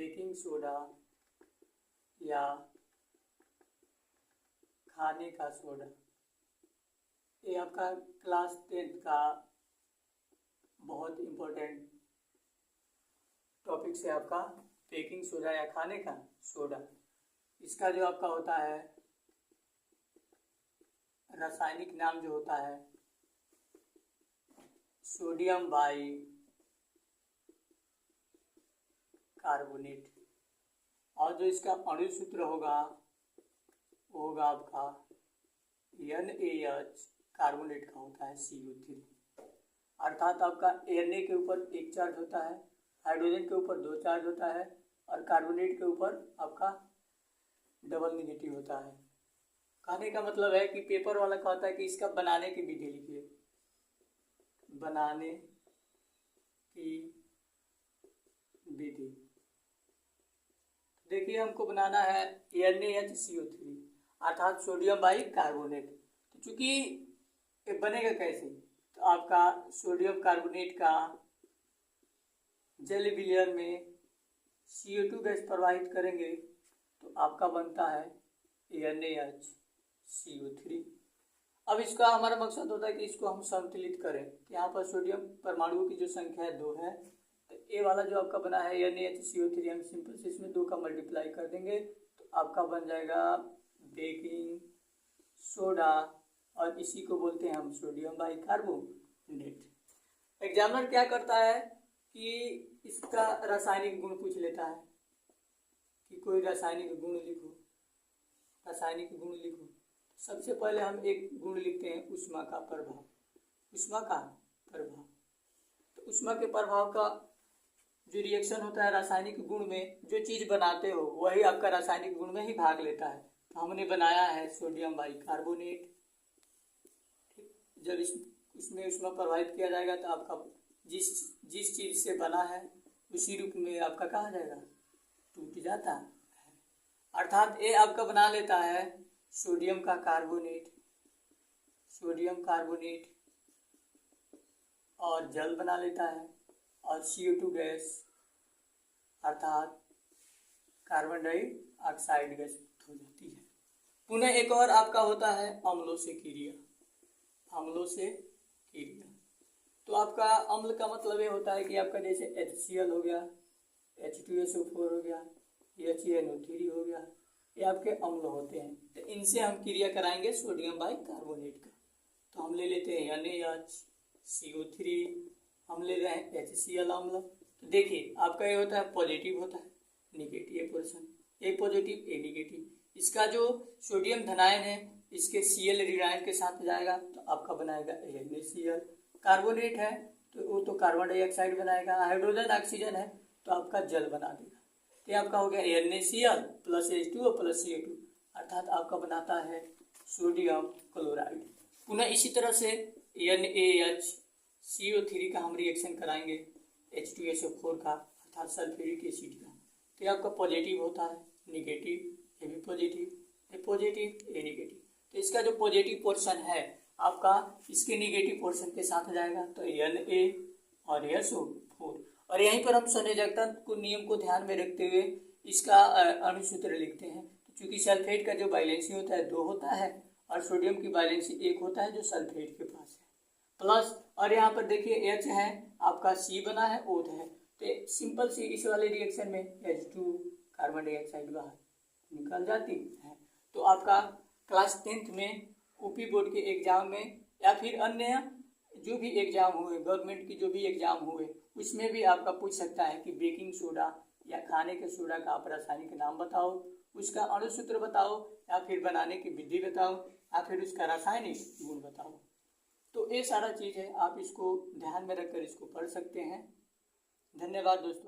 Baking soda या खाने का सोडा, ये आपका क्लास 10th का बहुत इम्पोर्टेंट टॉपिक है आपका बेकिंग सोडा या खाने का सोडा। इसका जो आपका होता है रासायनिक नाम जो होता है सोडियम बाई कार्बोनेट, और जो इसका अणु सूत्र होगा वो होगा आपका NaH कार्बोनेट का होता है CO3। अर्थात आपका Na के ऊपर एक चार्ज होता है, हाइड्रोजन के ऊपर 2 चार्ज होता है और कार्बोनेट के ऊपर आपका डबल नेगेटिव होता है। कहने का मतलब है कि पेपर वाला कहता है कि इसका बनाने की विधि लिखिए, बनाने की विधि। देखिए हमको बनाना है NaHCO3 अर्थात सोडियम बाई कार्बोनेट। तो चूंकि ये बनेगा कैसे, तो आपका सोडियम कार्बोनेट का जल विलयन में CO2 गैस प्रवाहित करेंगे तो आपका बनता है NaHCO3। अब इसका हमारा मकसद होता है कि इसको हम संतुलित करें। यहाँ पर सोडियम परमाणुओं की जो संख्या है 2 है, तो ये वाला जो आपका बना है NaHCO3 हम सिंपल से इसमें 2 का मल्टीप्लाई कर देंगे तो आपका बन जाएगा बेकिंग सोडा, और इसी को बोलते हैं हम सोडियम बाई कार्बोनेट। एग्जामिनर क्या करता है कि इसका रासायनिक गुण पूछ लेता है कि कोई रासायनिक गुण लिखो, रासायनिक गुण लिखो। सबसे पहले हम एक गुण लिखते हैं ऊष्मा का प्रभाव, ऊष्मा का प्रभाव। तो ऊष्मा के प्रभाव का जो रिएक्शन होता है रासायनिक गुण में, जो चीज़ बनाते हो वही आपका रासायनिक गुण में ही भाग लेता है। तो हमने बनाया है सोडियम बाई कार्बोनेट। जब इसमें ऊष्मा प्रवाहित किया जाएगा तो आपका जिस चीज़ से बना है उसी रूप में आपका कहा जाएगा टूट जाता है। अर्थात ये आपका बना लेता है सोडियम का कार्बोनेट, सोडियम कार्बोनेट और जल बना लेता है, और CO2 गैस अर्थात कार्बन डाइऑक्साइड गैस हो जाती है। पुनः एक और आपका होता है अम्लों से क्रिया, अम्लों से क्रिया। तो आपका अम्ल का मतलब ये होता है कि आपका जैसे HCl हो गया, H2SO4 हो गया, HNO3 हो गया, ये आपके अम्ल होते हैं। तो इनसे हम क्रिया कराएंगे सोडियम बाई कार्बोनेट का। तो हम ले लेते हैं NaHCO3, हम ले रहे हैं HCl अम्ल। तो देखिए आपका ये होता है पॉजिटिव होता है, निगेटिव ये पोर्शन, ए पॉजिटिव ए निगेटिव। इसका जो सोडियम धनायन है इसके Cl ऋणायन के साथ जाएगा तो आपका बनाएगा NaCl। कार्बोनेट है तो वो तो कार्बन डाइऑक्साइड बनाएगा, हाइड्रोजन ऑक्सीजन है तो आपका जल बना देगा। तो आपका हो गया NaCl plus H2O plus CO2 अर्थात आपका बनाता है सोडियम क्लोराइड। पुनः इसी तरह से NaHCO3 का हम रिएक्शन कराएंगे H2SO4 का अर्थात सल्फ्यूरिक एसिड का। तो आपका पॉजिटिव होता है, निगेटिव ये भी पॉजिटिव, ये पॉजिटिव ये निगेटिव। तो इसका जो पॉजिटिव पोर्शन है आपका इसके निगेटिव पोर्शन के साथ जाएगा तो Na और SO4। और यहीं पर हम संयोजकता को नियम को ध्यान में रखते हुए इसका अणुसूत्र लिखते हैं। तो चूंकि सल्फेट का जो वैलेंसी होता है 2 होता है और सोडियम की वैलेंसी 1 होता है जो सल्फेट के पास है, प्लस और यहाँ पर देखिए H है आपका C बना है O है। तो सिंपल सी इस वाले रिएक्शन में H2 कार्बन डाइऑक्साइड बाहर निकल जाती है। तो आपका क्लास 10th में यूपी बोर्ड के एग्जाम में या फिर अन्य जो भी एग्जाम हुए, गवर्नमेंट की जो भी एग्जाम हुए, उसमें भी आपका पूछ सकता है कि बेकिंग सोडा या खाने के सोडा का आप रासायनिक नाम बताओ, उसका अणुसूत्र बताओ, या फिर बनाने की विधि बताओ, या फिर उसका रासायनिक गुण बताओ। तो ये सारा चीज़ है, आप इसको ध्यान में रखकर इसको पढ़ सकते हैं। धन्यवाद दोस्तों।